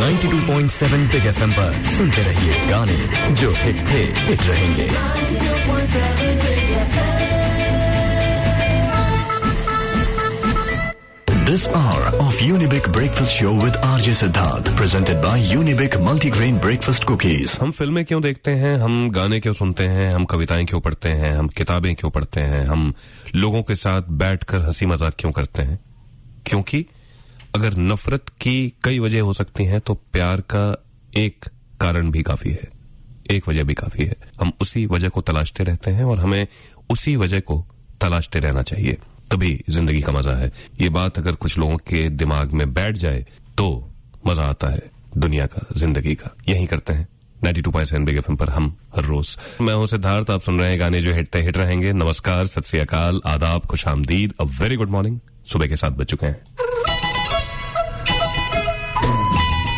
92.7 big FM पर सुनते रहिए गाने जो हिट थे, हिट रहेंगे। This hour of Unibic Breakfast Show with RJ Siddharth presented by Unibic Multigrain Breakfast Cookies। हम फिल्में क्यों देखते हैं, हम गाने क्यों सुनते हैं, हम कविताएं क्यों पढ़ते हैं, हम किताबें क्यों पढ़ते हैं, हम लोगों के साथ बैठकर हंसी मजाक क्यों करते हैं? क्योंकि अगर नफरत की कई वजह हो सकती हैं तो प्यार का एक कारण भी काफी है, एक वजह भी काफी है। हम उसी वजह को तलाशते रहते हैं और हमें उसी वजह को तलाशते रहना चाहिए, तभी जिंदगी का मजा है। ये बात अगर कुछ लोगों के दिमाग में बैठ जाए तो मजा आता है दुनिया का, जिंदगी का। यही करते हैं 92.7 बिग एफएम पर हम हर रोज। मैं हूं सिद्धार्थ, आप सुन रहे हैं गाने जो हिट थे, हिट रहेंगे। नमस्कार, सत श्री अकाल, आदाब, खुशामदीद, अ वेरी गुड मॉर्निंग। सुबह के 7 बज चुके हैं।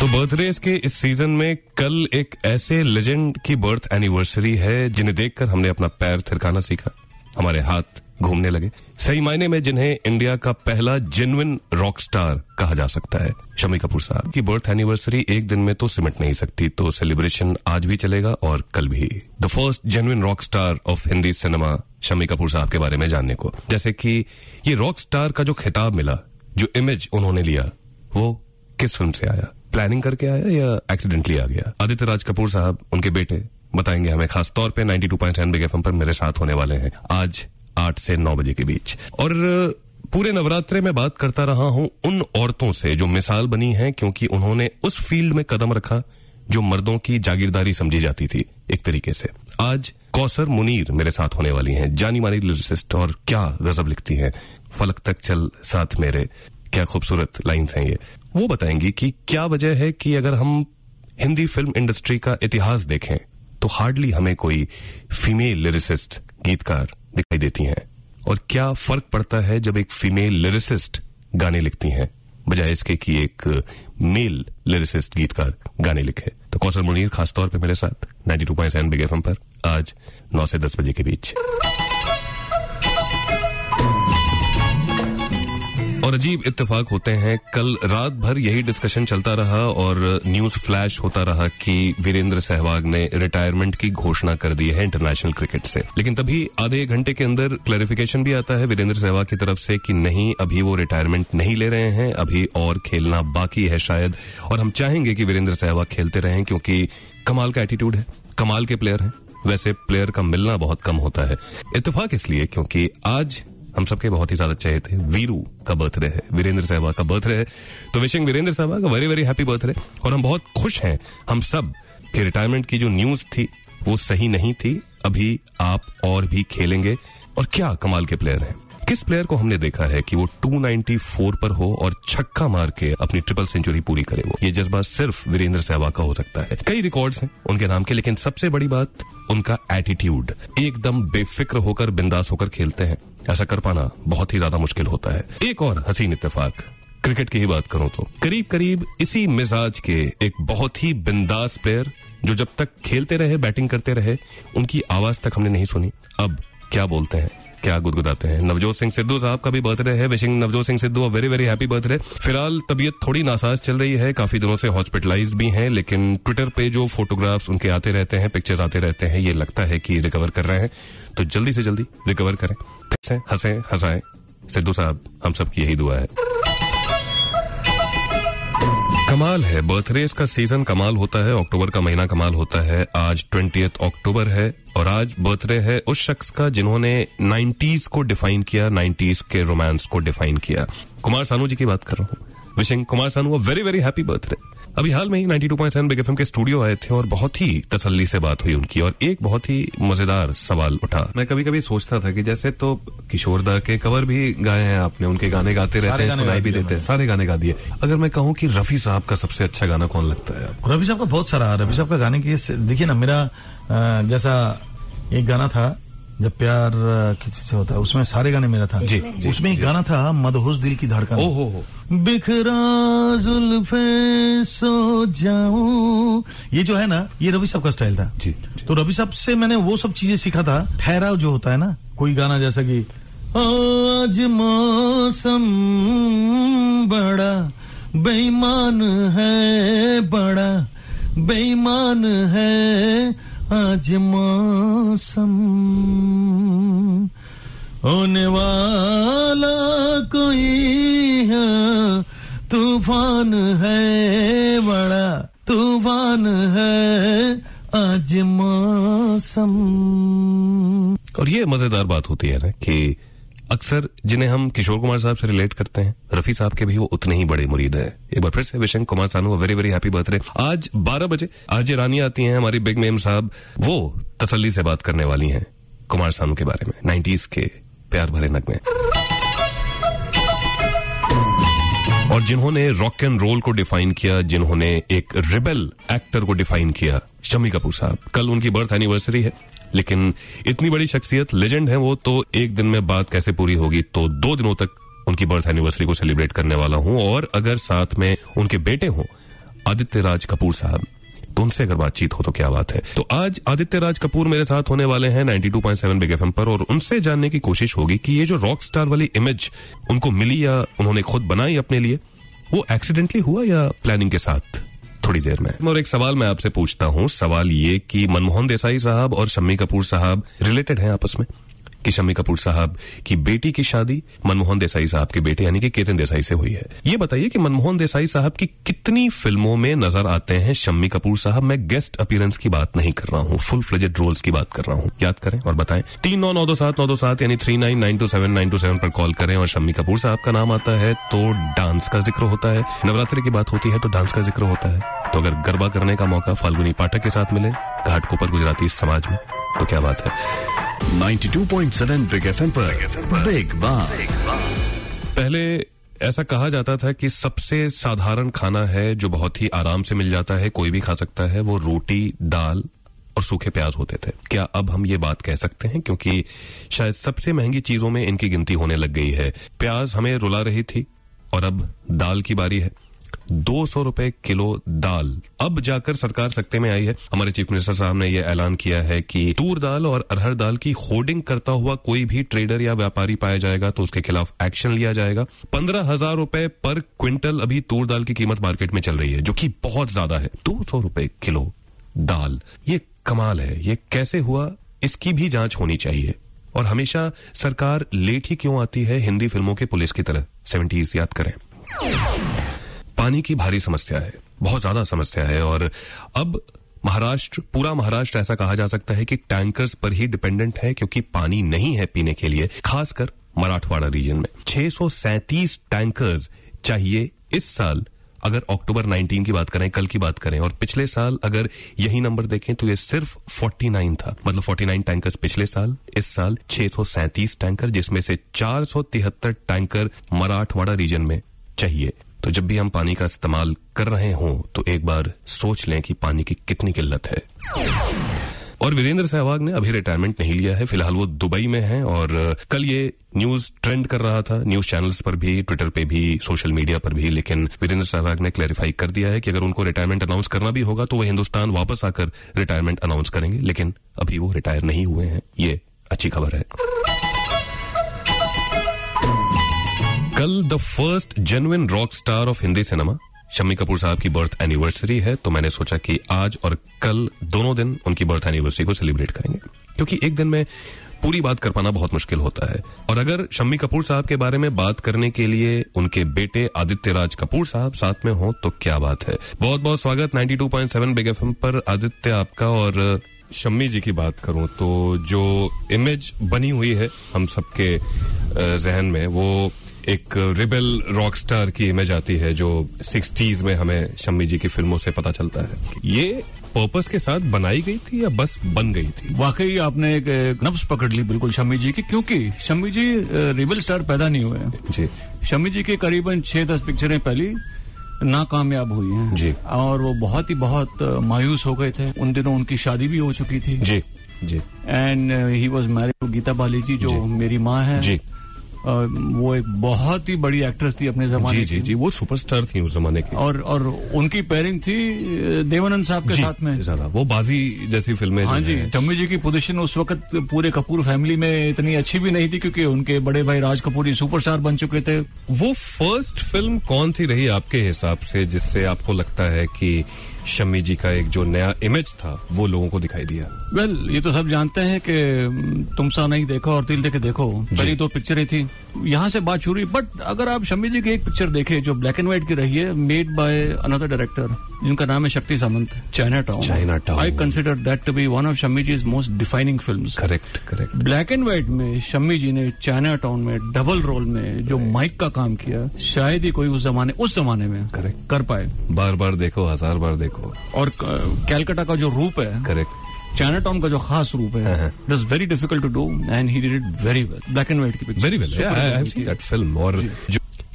तो बर्थडेज के इस सीजन में कल एक ऐसे लेजेंड की बर्थ एनिवर्सरी है जिन्हें देखकर हमने अपना पैर थिरकाना सीखा, हमारे हाथ घूमने लगे। सही मायने में जिन्हें इंडिया का पहला जेन्युइन रॉक स्टार कहा जा सकता है, शम्मी कपूर साहब की बर्थ एनिवर्सरी एक दिन में तो सिमट नहीं सकती, तो सेलिब्रेशन आज भी चलेगा और कल भी। The first genuine rock star of Hindi cinema, Shammi Kapoor साहब के बारे में जानने को, जैसे कि ये रॉक स्टार का जो खिताब मिला, जो इमेज उन्होंने लिया, वो किस फिल्म से आया? प्लानिंग करके आया या एक्सीडेंटली आ गया? आदित्य राज कपूर साहब, उनके बेटे, बताएंगे हमें। खास तौर पे 92.7 बिग एफएम पर मेरे साथ होने वाले हैं आज 8 से 9 बजे के बीच। और पूरे नवरात्रे में बात करता रहा हूं उन औरतों से जो मिसाल बनी हैं, क्योंकि उन्होंने उस फील्ड में कदम रखा जो मर्दों की जागीरदारी समझी जाती थी एक तरीके से। आज कौसर मुनीर मेरे साथ होने वाली हैं, जानी मानी लिरिसिस्ट, और क्या गजब लिखती हैं। फलक तक चल साथ मेरे, क्या खूबसूरत लाइन्स हैं ये। वो बताएंगी कि क्या वजह है कि अगर हम हिंदी फिल्म इंडस्ट्री का इतिहास देखें तो हार्डली हमें कोई फीमेल लिरिसिस्ट, गीतकार दिखाई देती हैं, और क्या फर्क पड़ता है जब एक फीमेल लिरिसिस्ट गाने लिखती हैं बजाय इसके कि एक मेल लिरिसिस्ट, गीतकार गाने लिखे। तो कौसर मुनीर खासतौर पे मेरे साथ 92.7 बिग एफएम पर आज 9 से 10 बजे के बीच। और अजीब इत्तेफाक होते हैं, कल रात भर यही डिस्कशन चलता रहा और न्यूज फ्लैश होता रहा कि वीरेंद्र सहवाग ने रिटायरमेंट की घोषणा कर दी है इंटरनेशनल क्रिकेट से। लेकिन तभी आधे एक घंटे के अंदर क्लैरिफिकेशन भी आता है वीरेंद्र सहवाग की तरफ से कि नहीं, अभी वो रिटायरमेंट नहीं ले रहे हैं, अभी और खेलना बाकी है शायद। और हम चाहेंगे कि वीरेंद्र सहवाग खेलते रहें, क्योंकि कमाल का एटीट्यूड है, कमाल के प्लेयर हैं। वैसे प्लेयर का मिलना बहुत कम होता है। इत्तेफाक इसलिए क्योंकि आज हम सबके बहुत ही ज्यादा चाहे थे, वीरू का बर्थडे है, वीरेंद्र सहवाग का बर्थडे है। तो wishing Virender Sehwag very very happy birthday. और हम बहुत खुश हैं हम सब कि रिटायरमेंट की जो न्यूज थी वो सही नहीं थी। अभी आप और भी खेलेंगे, और क्या कमाल के प्लेयर हैं। किस प्लेयर को हमने देखा है कि वो 294 पर हो और छक्का मार के अपनी ट्रिपल सेंचुरी पूरी करे? वो ये जज्बा सिर्फ वीरेंद्र सहवाग का हो सकता है। कई रिकॉर्ड्स हैं उनके नाम के, लेकिन सबसे बड़ी बात उनका एटीट्यूड। एकदम बेफिक्र होकर, बिंदास होकर खेलते हैं। ऐसा कर पाना बहुत ही ज्यादा मुश्किल होता है। एक और हसीन इत्तेफाक, क्रिकेट की ही बात करूं तो करीब करीब इसी मिजाज के एक बहुत ही बिंदास प्लेयर, जो जब तक खेलते रहे, बैटिंग करते रहे, उनकी आवाज तक हमने नहीं सुनी, अब क्या बोलते हैं, क्या गुदगुदाते हैं। नवजोत सिंह सिद्धू साहब का भी बर्थडे है। Wishing Navjot Singh Sidhu very very happy birthday. फिलहाल तबीयत थोड़ी नासाज चल रही है, काफी दिनों से हॉस्पिटलाइज्ड भी हैं, लेकिन ट्विटर पे जो फोटोग्राफ्स उनके आते रहते हैं, पिक्चर्स आते रहते हैं, ये लगता है कि रिकवर कर रहे हैं। तो जल्दी से जल्दी रिकवर करें, हंसे हंसाएं। सिद्धू साहब, हम सबकी यही दुआ है। कमाल है, बर्थडेज का सीजन कमाल होता है, अक्टूबर का महीना कमाल होता है। आज 20 अक्टूबर है और आज बर्थडे है उस शख्स का जिन्होंने 90s को डिफाइन किया, 90s के रोमांस को डिफाइन किया। कुमार सानू जी की बात कर रहा हूँ। Wishing Kumar Sanu very very happy birthday. अभी हाल में ही 92.7 बिग एफएम के स्टूडियो आए थे और बहुत ही तसल्ली से बात हुई उनकी, और एक बहुत ही मजेदार सवाल उठा। मैं कभी कभी सोचता था कि जैसे तो किशोर दा के कवर भी गाए हैं आपने, उनके गाने गाते रहते हैं, सुनाई भी देते हैं, सारे गाने गा दिए। अगर मैं कहूँ कि रफी साहब का सबसे अच्छा गाना कौन लगता है आपको? रफी साहब का बहुत सारा, रफी साहब का गाने की देखिए ना, मेरा जैसा एक गाना था जब प्यार किसी से होता है, उसमें सारे गाने मेरा था जी, उसमें एक गाना था मदहोश दिल की धड़कन। हो बिखरा जुल्फे सो जाऊं, ये जो है ना, ये रवि साहब का स्टाइल था जी। तो रवि साहब से मैंने वो सब चीजें सीखा था। ठहराव जो होता है ना, कोई गाना जैसा कि आज मौसम बड़ा बेईमान है बड़ा बेईमान है आज मौसम, होने वाला कोई है तूफान है बड़ा तूफान है आज मौसम। और ये मजेदार बात होती है ना कि अक्सर जिन्हें हम किशोर कुमार साहब से रिलेट करते हैं, रफी साहब के भी वो उतने ही बड़े मुरीद हैं। एक बार फिर से wishing Kumar Sanu very very happy birthday. आज 12 बजे आरजे रानी आती हैं, हमारी बिग मेम साहब, वो तसल्ली से बात करने वाली हैं कुमार सानू के बारे में, 90s के प्यार भरे नगमे, और जिन्होंने रॉक एंड रोल को डिफाइन किया, जिन्होंने एक रिबेल एक्टर को डिफाइन किया, शम्मी कपूर साहब। कल उनकी बर्थ एनिवर्सरी है, लेकिन इतनी बड़ी शख्सियत, लेजेंड है वो, तो एक दिन में बात कैसे पूरी होगी, तो 2 दिनों तक उनकी बर्थ एनिवर्सरी को सेलिब्रेट करने वाला हूं। और अगर साथ में उनके बेटे हों आदित्य राज कपूर साहब, तो उनसे अगर बातचीत हो तो क्या बात है। तो आज आदित्य राज कपूर मेरे साथ होने वाले हैं 92.7 बिग एफएम पर, और उनसे जानने की कोशिश होगी कि ये जो रॉक स्टार वाली इमेज उनको मिली या उन्होंने खुद बनाई अपने लिए, वो एक्सीडेंटली हुआ या प्लानिंग के साथ, थोड़ी देर में। और एक सवाल मैं आपसे पूछता हूं, सवाल ये कि मनमोहन देसाई साहब और शम्मी कपूर साहब रिलेटेड हैं आपस में, कि शम्मी कपूर साहब की बेटी की शादी मनमोहन देसाई साहब के बेटे यानी कि केतन देसाई से हुई है। ये बताइए कि मनमोहन देसाई साहब की कितनी फिल्मों में नजर आते हैं शम्मी कपूर साहब। मैं गेस्ट अपीयरेंस की बात नहीं कर रहा हूं, फुल फ्लेजेड रोल्स की बात कर रहा हूं। याद करें और बताएं। 39927927 यानी 39927927 पर कॉल करें और शम्मी कपूर साहब का नाम आता है तो डांस का जिक्र होता है, नवरात्रि की बात होती है तो डांस का जिक्र होता है। तो अगर गरबा करने का मौका फाल्गुनी पाठक के साथ मिले घाटकोपर गुजराती समाज में, तो क्या बात है। 92.7 बिग एफएम पर बिग बात। पहले ऐसा कहा जाता था कि सबसे साधारण खाना है जो बहुत ही आराम से मिल जाता है, कोई भी खा सकता है, वो रोटी, दाल और सूखे प्याज होते थे। क्या अब हम ये बात कह सकते हैं, क्योंकि शायद सबसे महंगी चीजों में इनकी गिनती होने लग गई है। प्याज हमें रुला रही थी और अब दाल की बारी है। 200 रुपए किलो दाल। अब जाकर सरकार सख्ते में आई है। हमारे चीफ मिनिस्टर साहब ने यह ऐलान किया है कि तूर दाल और अरहर दाल की होर्डिंग करता हुआ कोई भी ट्रेडर या व्यापारी पाया जाएगा तो उसके खिलाफ एक्शन लिया जाएगा। 15,000 रुपए पर क्विंटल अभी तूर दाल की कीमत मार्केट में चल रही है, जो कि बहुत ज्यादा है। 200 रुपए किलो दाल, ये कमाल है। ये कैसे हुआ, इसकी भी जांच होनी चाहिए। और हमेशा सरकार लेट ही क्यों आती है, हिंदी फिल्मों के पुलिस की तरह। 70s याद करें। पानी की भारी समस्या है, बहुत ज्यादा समस्या है, और अब महाराष्ट्र, पूरा महाराष्ट्र ऐसा कहा जा सकता है कि टैंकर्स पर ही डिपेंडेंट है, क्योंकि पानी नहीं है पीने के लिए, खासकर मराठवाड़ा रीजन में। 637 टैंकर्स चाहिए इस साल, अगर अक्टूबर 19 की बात करें, कल की बात करें। और पिछले साल अगर यही नंबर देखें तो ये सिर्फ 49 था, मतलब 49 टैंकर्स पिछले साल। इस साल 637 टैंकर, जिसमें से 473 टैंकर मराठवाड़ा रीजन में चाहिए। तो जब भी हम पानी का इस्तेमाल कर रहे हों तो एक बार सोच लें कि पानी की कितनी किल्लत है। और वीरेंद्र सहवाग ने अभी रिटायरमेंट नहीं लिया है, फिलहाल वो दुबई में हैं। और कल ये न्यूज ट्रेंड कर रहा था, न्यूज चैनल्स पर भी, ट्विटर पे भी, सोशल मीडिया पर भी। लेकिन वीरेंद्र सहवाग ने क्लैरिफाई कर दिया है कि अगर उनको रिटायरमेंट अनाउंस करना भी होगा तो वो हिंदुस्तान वापस आकर रिटायरमेंट अनाउंस करेंगे। लेकिन अभी वो रिटायर नहीं हुए हैं, ये अच्छी खबर है। कल the first genuine rock star of Hindi cinema Shammi Kapoor साहब की बर्थ एनिवर्सरी है, तो मैंने सोचा कि आज और कल दोनों दिन उनकी बर्थ एनिवर्सरी को सेलिब्रेट करेंगे, क्योंकि एक दिन में पूरी बात कर पाना बहुत मुश्किल होता है। और अगर शम्मी कपूर साहब के बारे में बात करने के लिए उनके बेटे आदित्य राज कपूर साहब साथ में हो तो क्या बात है। बहुत बहुत स्वागत 92.7 बिग एफएम पर आदित्य आपका। और शम्मी जी की बात करूं तो जो इमेज बनी हुई है हम सबके जहन में, वो एक रिबेल रॉक स्टार की इमेज आती है, जो 60s में हमें शम्मी जी की फिल्मों से पता चलता है। ये पर्पस के साथ बनाई गई थी या बस बन गई थी? वाकई आपने एक नब्ज पकड़ ली बिल्कुल शम्मी जी की, क्योंकि शम्मी जी रिबेल स्टार पैदा नहीं हुए हैं जी। शम्मी जी की करीबन 6-10 पिक्चरें पहली नाकामयाब हुई हैं जी, और वो बहुत मायूस हो गए थे। उन दिनों उनकी शादी भी हो चुकी थी जी जी। And he was married to Geeta Bali ji, जो मेरी माँ है जी। वो एक बहुत ही बड़ी एक्ट्रेस थी अपने जमाने की। जी, वो सुपरस्टार थी उस जमाने की। और उनकी पेयरिंग थी देवानंद साहब के साथ में। वो बाजी जैसी फिल्में। हाँ जी, शम्मी जी की पोजीशन उस वक्त पूरे कपूर फैमिली में इतनी अच्छी भी नहीं थी, क्योंकि उनके बड़े भाई राज कपूर ही सुपरस्टार बन चुके थे। वो फर्स्ट फिल्म कौन सी रही आपके हिसाब से जिससे आपको लगता है कि शम्मी जी का एक जो नया इमेज था वो लोगों को दिखाई दिया? वेल, ये तो सब जानते हैं कि तुम सा नहीं देखो और दिल दे के देखो, पहली 2 पिक्चरें थी, यहाँ से बात शुरू हुई। बट अगर आप शम्मी जी की एक पिक्चर देखें जो ब्लैक एंड व्हाइट की रही है, मेड बाय अनदर डायरेक्टर जिनका नाम है Shakti Samanta, China town. I consider that to be one of Shammi ji most defining films. Correct. Black and white में शम्मी जी ने चाइना टाउन में डबल रोल में जो माइक का काम किया, शायद ही कोई उस जमाने में कर पाए। बार बार देखो, 1000 बार देखो। और कैलकाटा का जो रूप है, करेक्ट, चाइना टाउन का जो खास रूप है, it was very difficult to do and he did it very well. Black and white की picture, very well. I have seen that film. और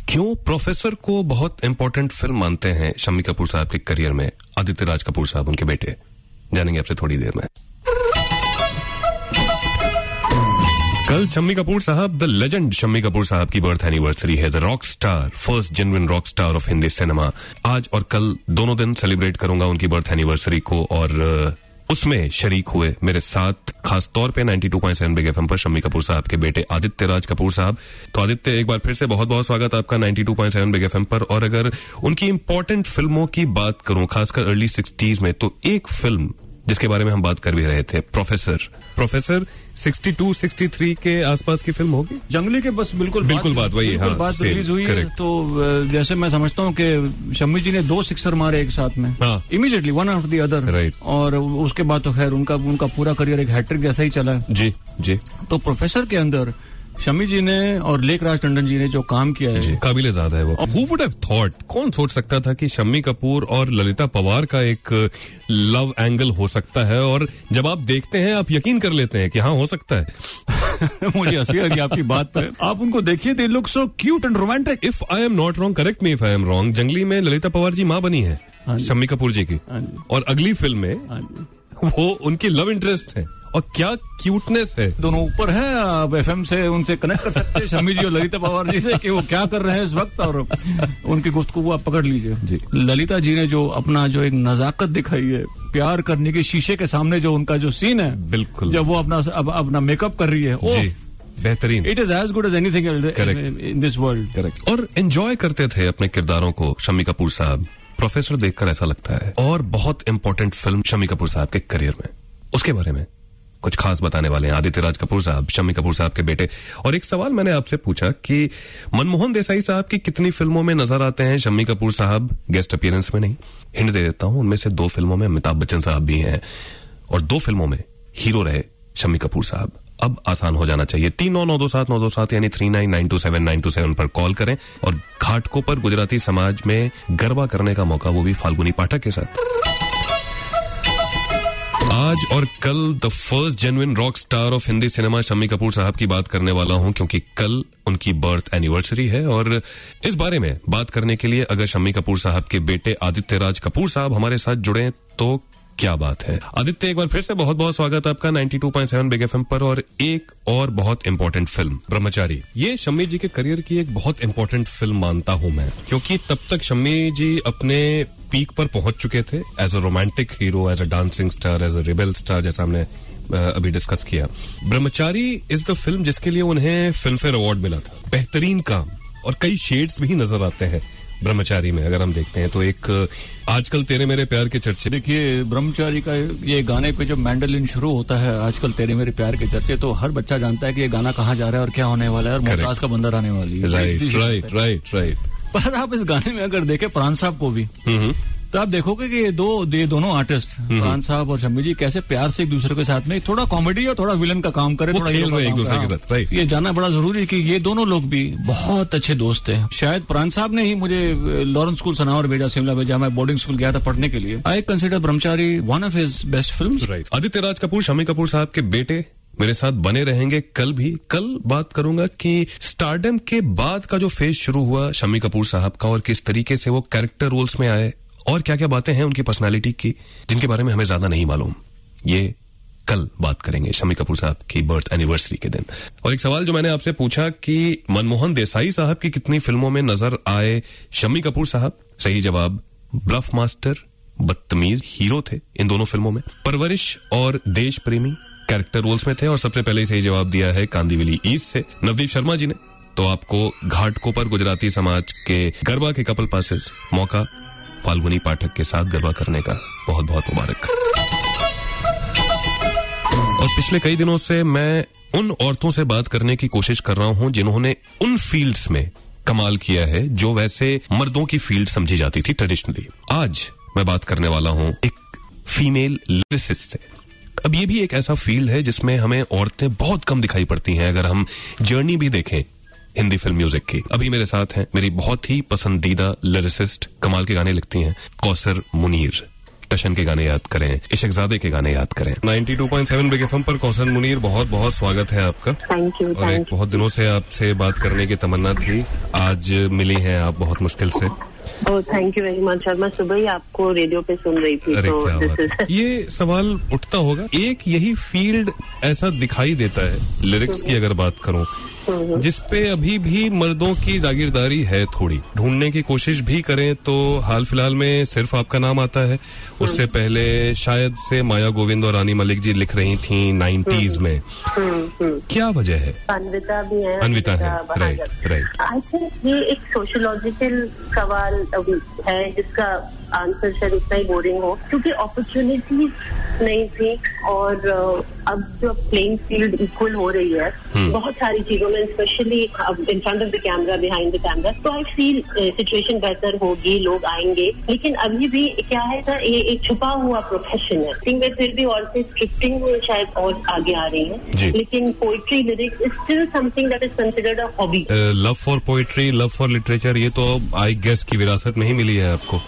क्यों प्रोफेसर को बहुत इंपॉर्टेंट फिल्म मानते हैं शम्मी कपूर साहब के करियर में आदित्य राज कपूर साहब, उनके बेटे, जानेंगे आपसे थोड़ी देर में। कल शम्मी कपूर साहब, द लेजेंड शम्मी कपूर साहब की बर्थ एनिवर्सरी है। The rock star, first genuine rock star of Hindi cinema. आज और कल दोनों दिन सेलिब्रेट करूंगा उनकी बर्थ एनिवर्सरी को, और उसमें शरीक हुए मेरे साथ खास तौर पे 92.7 बिग एफएम पर शम्मी कपूर साहब के बेटे आदित्य राज कपूर साहब। तो आदित्य, एक बार फिर से बहुत बहुत स्वागत आपका 92.7 बिग एफएम पर। और अगर उनकी इंपॉर्टेंट फिल्मों की बात करूं, खासकर अर्ली 60s में, तो एक फिल्म जिसके बारे में हम बात कर भी रहे थे, प्रोफेसर 62-63 के आसपास की फिल्म होगी। जंगली के बस बिल्कुल बात वही है। बात रिलीज हुई है। तो जैसे मैं समझता हूँ कि शम्मी जी ने 2 सिक्सर मारे एक साथ में, immediately, one after the other. Right. और उसके बाद तो खैर उनका पूरा करियर एक हैट्रिक जैसा ही चला। जी। तो प्रोफेसर के अंदर शम्मी जी ने और लेखराज टंडन जी ने जो काम किया है, काबिल-ए-दाद है वो। Who would have thought? कौन सोच सकता था कि शम्मी कपूर और ललिता पवार का एक लव एंगल हो सकता है, और जब आप देखते हैं आप यकीन कर लेते हैं कि हाँ, हो सकता है। मुझे हंसी आ गई आपकी बात पे। आप उनको देखिए, they look so cute and romantic. If I am not wrong, correct me if I am wrong, जंगली में ललिता पवार जी माँ बनी है शम्मी कपूर जी की, और अगली फिल्म में वो उनकी लव इंटरेस्ट है। और क्या क्यूटनेस है। दोनों ऊपर है, आप एफएम से उनसे कनेक्ट कर सकते हैं, शम्मी जी और ललिता पवार जी से, कि वो क्या कर रहे हैं इस वक्त, और उनकी गुफ्तगू आप पकड़ लीजिए। ललिता जी ने जो अपना जो एक नजाकत दिखाई है, प्यार करने के शीशे के सामने जो उनका जो सीन है, बिल्कुल, जब वो अपना मेकअप कर रही है, बेहतरीन। It is as good as anything in this world. Correct. और एंजॉय करते थे अपने किरदारों को शम्मी कपूर साहब। प्रोफेसर देखकर ऐसा लगता है। और बहुत इंपॉर्टेंट फिल्म शम्मी कपूर साहब के करियर में, उसके बारे में कुछ खास बताने वाले हैं आदित्य राज कपूर साहब, शम्मी कपूर साहब के बेटे। और एक सवाल मैंने आपसे पूछा कि मनमोहन देसाई साहब की कितनी फिल्मों में नजर आते हैं शम्मी कपूर साहब, गेस्ट अपीयरेंस में नहीं। हिंट दे देता हूं, उनमें से 2 फिल्मों में अमिताभ बच्चन साहब भी हैं, और 2 फिल्मों में हीरो रहे शम्मी कपूर साहब। अब आसान हो जाना चाहिए। 39927927 यानी 39927927 पर कॉल करें, और घाटकों पर गुजराती समाज में गरबा करने का मौका, वो भी फाल्गुनी पाठक के साथ। आज और कल the first genuine rock star of Hindi cinema Shammi Kapoor साहब की बात करने वाला हूं, क्योंकि कल उनकी बर्थ एनिवर्सरी है। और इस बारे में बात करने के लिए अगर शम्मी कपूर साहब के बेटे आदित्य राज कपूर साहब हमारे साथ जुड़े तो क्या बात है। आदित्य, एक बार फिर से बहुत बहुत स्वागत आपका 92.7 बिग एफएम पर। और एक और बहुत इंपॉर्टेंट फिल्म ब्रह्मचारी, ये शम्मी जी के करियर की एक बहुत इंपॉर्टेंट फिल्म मानता हूं मैं, क्योंकि तब तक शम्मी जी अपने पीक पर पहुंच चुके थे as a romantic hero, as a dancing star, as a rebel star, जैसा हमने अभी डिस्कस किया। ब्रह्मचारी इज द फिल्म जिसके लिए उन्हें फिल्म फेयर अवार्ड मिला था। बेहतरीन काम, और कई शेड्स भी नजर आते हैं ब्रह्मचारी में अगर हम देखते हैं तो। एक आजकल तेरे मेरे प्यार के चर्चे, देखिए ब्रह्मचारी का ये गाने पे जब मैंडलिन शुरू होता है, आजकल तेरे मेरे प्यार के चर्चे, तो हर बच्चा जानता है कि ये गाना कहाँ जा रहा है और क्या होने वाला है, और मुमताज का बंदर आने वाली है। राइट। पर आप इस गाने में अगर देखें प्राण साहब को भी, तो आप देखोगे कि ये दोनों आर्टिस्ट प्राण साहब और शम्मी जी कैसे प्यार से एक दूसरे के साथ में थोड़ा कॉमेडी और थोड़ा विलन का काम करे, थोड़ा खेल रहे एक दूसरे के साथ। राइट। ये जानना बड़ा जरूरी है कि ये दोनों लोग भी बहुत अच्छे दोस्त हैं। शायद प्राण साहब ने ही मुझे लॉरेंस स्कूल सनावर भेजा, शिमला भेजा, मैं बोर्डिंग स्कूल गया था पढ़ने के लिए। I consider Brahmachari one of his best films. Right. Aditya Raj Kapoor Shammi Kapoor साहब के बेटे मेरे साथ बने रहेंगे कल भी। कल बात करूंगा कि स्टारडम के बाद का जो फेज शुरू हुआ शम्मी कपूर साहब का, और किस तरीके से वो कैरेक्टर रोल्स में आए, और क्या क्या बातें हैं उनकी पर्सनालिटी की जिनके बारे में हमें ज्यादा नहीं मालूम। ये कल बात करेंगे शम्मी कपूर साहब की बर्थ एनिवर्सरी के दिन। और एक सवाल जो मैंने आपसे पूछा कि मनमोहन देसाई साहब की कितनी फिल्मों में नजर आए शम्मी कपूर साहब, सही जवाब ब्लफ मास्टर, बदतमीज हीरो थे इन दोनों फिल्मों में। परवरिश और देश प्रेमी कैरेक्टर रोल्स में थे। और सबसे पहले सही जवाब दिया है कांदिवली ईस्ट से नवदीप शर्मा जी ने। तो आपको घाटकोपर गुजराती समाज के गरबा के कपल पासेस मौका फाल्गुनी पाठक के साथ गरबा करने का बहुत बहुत मुबारक। और पिछले कई दिनों से मैं उन औरतों से बात करने की कोशिश कर रहा हूं जिन्होंने उन फील्ड्स में कमाल किया है जो वैसे मर्दों की फील्ड समझी जाती थी ट्रेडिशनली। आज मैं बात करने वाला हूं एक फीमेल लिरिसिस्ट से। अब ये भी एक ऐसा फील्ड है जिसमें हमें औरतें बहुत कम दिखाई पड़ती हैं अगर हम जर्नी भी देखें हिंदी फिल्म म्यूजिक की। अभी मेरे साथ हैं मेरी बहुत ही पसंदीदा लिरिसिस्ट, कमाल के गाने लिखती हैं, कौसर मुनीर। टशन के गाने याद करें, इशकजादे के गाने याद करें। 92.7 बिग एफएम पर कौसर मुनीर, बहुत बहुत स्वागत है आपका। Thank you. और एक बहुत दिनों से आपसे बात करने की तमन्ना थी, आज मिली हैं आप बहुत मुश्किल से। Thank you very much. और मैं सुबह ही आपको रेडियो पे सुन रही थी। अरे तो क्या बात है। ये सवाल उठता होगा, एक यही फील्ड ऐसा दिखाई देता है लिरिक्स की अगर बात करूं जिसपे अभी भी मर्दों की जागीरदारी है थोड़ी। ढूंढने की कोशिश भी करें तो हाल फिलहाल में सिर्फ आपका नाम आता है। उससे पहले शायद से माया गोविंद और रानी मलिक जी लिख रही थी 90s में। क्या वजह है? अन्विता भी है। अन्विता है, राइट। आई थिंक ये एक सोशियोलॉजिकल सवाल है जिसका आंसर शायद इतना ही बोरिंग हो, क्योंकि अपॉर्चुनिटीज नहीं थी। और अब जो प्लेइंग फील्ड इक्वल हो रही है बहुत सारी चीजों में, specially in front of the camera, behind the camera, तो आई फील सिचुएशन बेहतर होगी, लोग आएंगे। लेकिन अभी भी क्या है ना, ये एक छुपा हुआ प्रोफेशन है। थिंक में फिर भी औरतें स्क्रिप्टिंग में शायद और आगे आ रही हैं, लेकिन poetry lyrics is still something that is considered a hobby. Love for poetry, love for literature, ये तो आई गेस की विरासत में ही मिली है आपको।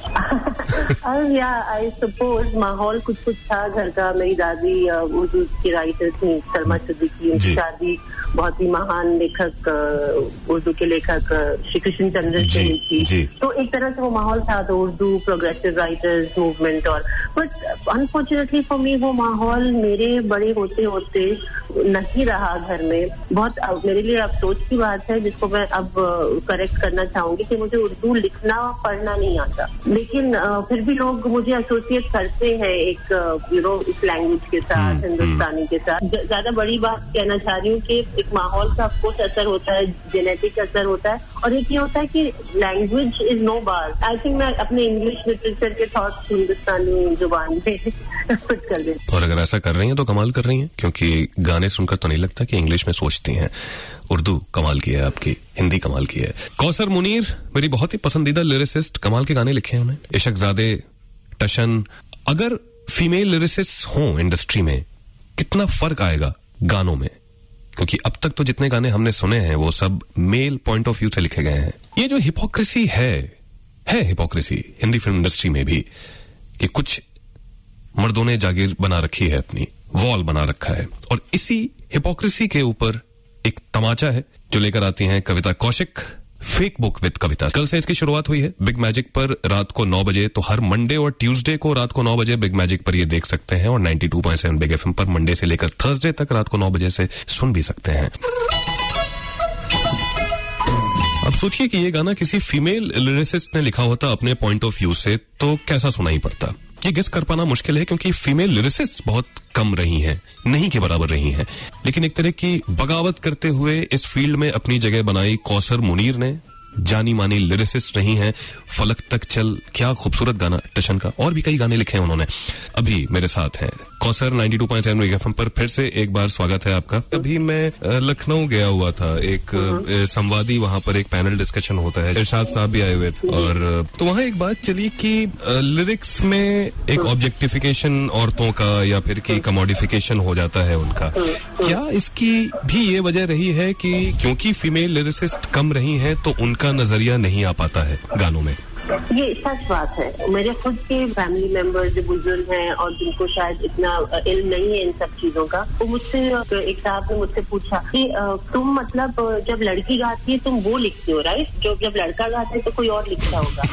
या आई सपोज माहौल कुछ था घर का। मेरी दादी उर्दू की राइटर थी, सलमा सिद्दीकी। उनकी शादी बहुत ही महान लेखक, उर्दू के लेखक श्री कृष्ण चंद्र से हुई थी। तो एक तरह से वो माहौल था, तो उर्दू प्रोग्रेसिव राइटर्स मूवमेंट। और बट अनफॉर्चुनेटली फॉर मी वो माहौल मेरे बड़े होते होते नहीं रहा घर में। बहुत मेरे लिए अफसोस की बात है, जिसको मैं अब करेक्ट करना चाहूंगी कि मुझे उर्दू लिखना पढ़ना नहीं आता। लेकिन फिर भी लोग मुझे एसोसिएट करते हैं एक इस लैंग्वेज के साथ, हिंदुस्तानी के साथ। ज्यादा बड़ी बात कहना चाह रही हूँ कि एक माहौल का ऑफकोर्स असर होता है, जेनेटिक असर होता है। और एक ये होता है कि language is no bar. I think मैं अपने इंग्लिश लिटरेचर के थॉट्स हिंदुस्तानी जुबान पे फिट कर देती। और अगर ऐसा कर रही हैं तो कमाल कर रही हैं, क्योंकि गाने सुनकर तो नहीं लगता कि इंग्लिश में सोचती हैं। उर्दू कमाल की है आपकी, हिंदी कमाल की है। कौसर मुनीर मेरी बहुत ही पसंदीदा लिरिसिस्ट, कमाल के गाने लिखे हैं उन्होंने, इशकजादे, टशन। अगर फीमेल लिरिसिस्ट हों इंडस्ट्री में, कितना फर्क आएगा गानों में? क्योंकि अब तक तो जितने गाने हमने सुने हैं वो सब मेल पॉइंट ऑफ व्यू से लिखे गए हैं। ये जो हिपोक्रेसी है हिपोक्रेसी हिंदी फिल्म इंडस्ट्री में भी, कि कुछ मर्दों ने जागीर बना रखी है, अपनी वॉल बना रखा है। और इसी हिपोक्रेसी के ऊपर एक तमाचा है जो लेकर आती हैं कविता कौशिक, फेक बुक विद कविता। कल से इसकी शुरुआत हुई है बिग मैजिक पर रात को 9 बजे। तो हर मंडे और ट्यूसडे को रात को 9 बजे बिग मैजिक पर ये देख सकते हैं, और 92.7 बिग एफएम पर मंडे से लेकर थर्सडे तक रात को 9 बजे से सुन भी सकते हैं। अब सोचिए कि ये गाना किसी फीमेल लिरिसिस्ट ने लिखा होता अपने पॉइंट ऑफ व्यू से, तो कैसा सुनाई पड़ता? ये गेस कर पाना मुश्किल है, क्योंकि फीमेल लिरिसिस्ट बहुत कम रही हैं, नहीं के बराबर रही हैं। लेकिन एक तरह की बगावत करते हुए इस फील्ड में अपनी जगह बनाई कौसर मुनीर ने। जानी मानी लिरिसिस्ट रही हैं। फलक तक चल, क्या खूबसूरत गाना टशन का। और भी कई गाने लिखे हैं उन्होंने। अभी मेरे साथ हैं कौसर 92.7 एफएम पर। फिर से एक बार स्वागत है आपका। अभी मैं लखनऊ गया हुआ था, एक संवादी, वहां पर एक पैनल डिस्कशन होता है, इरशाद साहब भी आए हुए थे। और तो वहां एक बात चली कि लिरिक्स में एक ऑब्जेक्टिफिकेशन औरतों का या फिर की कमोडिफिकेशन हो जाता है उनका। क्या इसकी भी ये वजह रही है कि क्योंकि फीमेल लिरिसिस्ट कम रही हैं तो उनका नजरिया नहीं आ पाता है गानों में? ये सच बात है। मेरे खुद के फैमिली मेंबर्स जो बुजुर्ग हैं और जिनको शायद इतना इल्म नहीं है इन सब चीजों का, तो मुझसे एक साहब ने मुझसे पूछा कि तुम मतलब जब लड़की गाती है तुम वो लिखते हो राइट, जो जब लड़का गाता है तो कोई और लिखता होगा।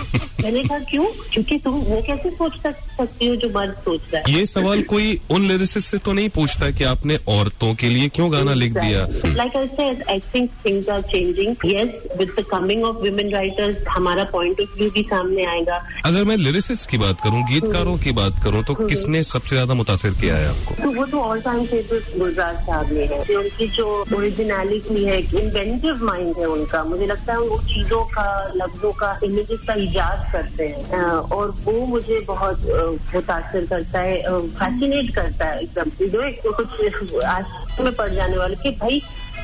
मैंने कहा क्यों? क्योंकि तुम वो कैसे सोच सकती हो जो मर्द सोच रहा है। ये सवाल कोई उन लिरिसिस्ट से तो नहीं पूछता कि आपने औरतों के लिए क्यों गाना लिख दिया? Like I said, I think things are changing. Yes, with the coming of women writers हमारा पॉइंट ऑफ व्यू भी सामने आएगा। अगर मैं लिरिसिस्ट की बात करूं, गीतकारों की बात करूं, तो किसने सबसे ज्यादा मुतासिर किया है आपको? तो वो तो ऑल टाइम फेवरेट गुलजार साहब ने है। उनकी जो ओरिजिनलिटी है, इन्वेंटिव माइंड है उनका, मुझे लगता है वो चीजों का, लफ्जों का, इमेजेस का इजाद करते हैं और वो मुझे बहुत मुतासिर करता है, फैसिनेट करता है एकदम। जो कुछ आज में पड़ जाने वाले कि भाई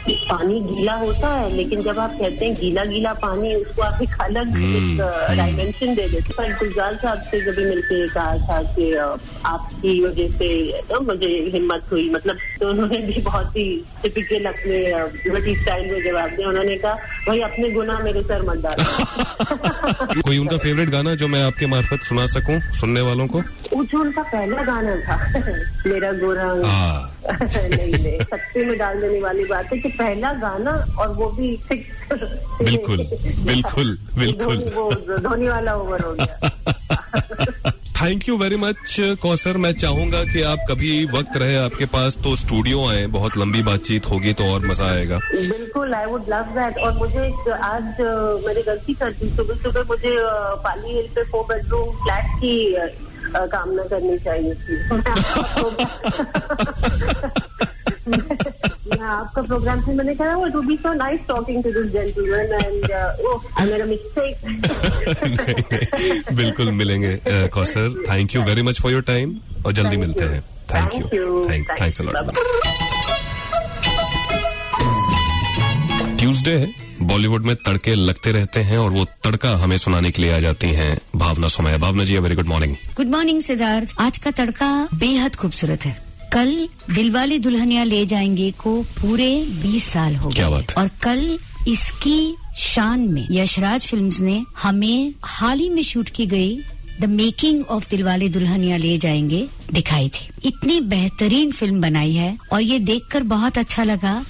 पानी गीला होता है, लेकिन जब आप कहते हैं गीला गीला पानी, उसको आप एक अलग डायमेंशन दे देते। पर गुलजार साहब से जब मिलके कहा था कि आपकी वजह से मुझे हिम्मत हुई, मतलब तो उन्होंने भी बहुत ही टिपिकल अपने ब्रिटिश स्टाइल में जवाब दिया। उन्होंने कहा भाई अपने गुनाह मेरे सर मत डालो। कोई उनका फेवरेट गाना जो मैं आपके मार्फत सुना सकूं सुनने वालों को? वो जो उनका पहला गाना था मेरा गोरा नहीं, सत्ते में डाल देने वाली बात है कि पहला गाना और वो भी बिल्कुल बिल्कुल बिल्कुल वो धोनी वाला ओवर हो गया। Thank you very much Kausar. मैं चाहूंगा कि आप कभी वक्त रहे आपके पास तो स्टूडियो आए, बहुत लंबी बातचीत होगी तो और मजा आएगा। बिल्कुल, आई वुड लव दैट। और मुझे आज मैंने गलती कर दी, सुबह सुबह मुझे पाली हिल पे 4 बेडरूम फ्लैट की कामना करनी चाहिए थी। आपका प्रोग्राम से मैंने कहा वो to be so nice talking to this gentleman and I made a mistake. बिल्कुल मिलेंगे Kausar. Thank you very much for your time और जल्दी मिलते हैं। Thank you, thanks a lot. Tuesday है, बॉलीवुड में तड़के लगते रहते हैं और वो तड़का हमें सुनाने के लिए आ जाती हैं Bhavna Somaiya. Bhavna ji, very good morning. Good morning Siddharth. आज का तड़का बेहद खूबसूरत है। कल दिलवाले दुल्हनिया ले जाएंगे को पूरे 20 साल हो गए। क्या बात। और कल इसकी शान में यशराज फिल्म्स ने हमें हाल ही में शूट की गई the making of Dilwale Dulhania ले जाएंगे दिखाई थी। इतनी बेहतरीन फिल्म बनाई है और ये देखकर बहुत अच्छा लगा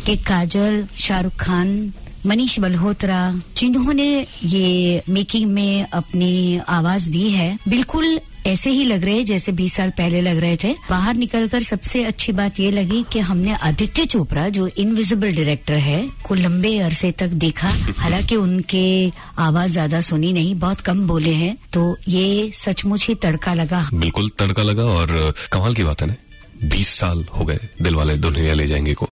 कि काजल, शाहरुख खान, मनीष मल्होत्रा जिन्होंने ये मेकिंग में अपनी आवाज दी है, बिल्कुल ऐसे ही लग रहे जैसे 20 साल पहले लग रहे थे। बाहर निकलकर सबसे अच्छी बात ये लगी कि हमने आदित्य चोपड़ा जो इनविजिबल डायरेक्टर है को लंबे अरसे तक देखा। हालांकि उनके आवाज ज्यादा सुनी नहीं, बहुत कम बोले हैं, तो ये सचमुच ही तड़का लगा। बिल्कुल तड़का लगा और कमाल की बात है ना, 20 साल हो गए दिलवाले दुल्हनिया ले जाएंगे को।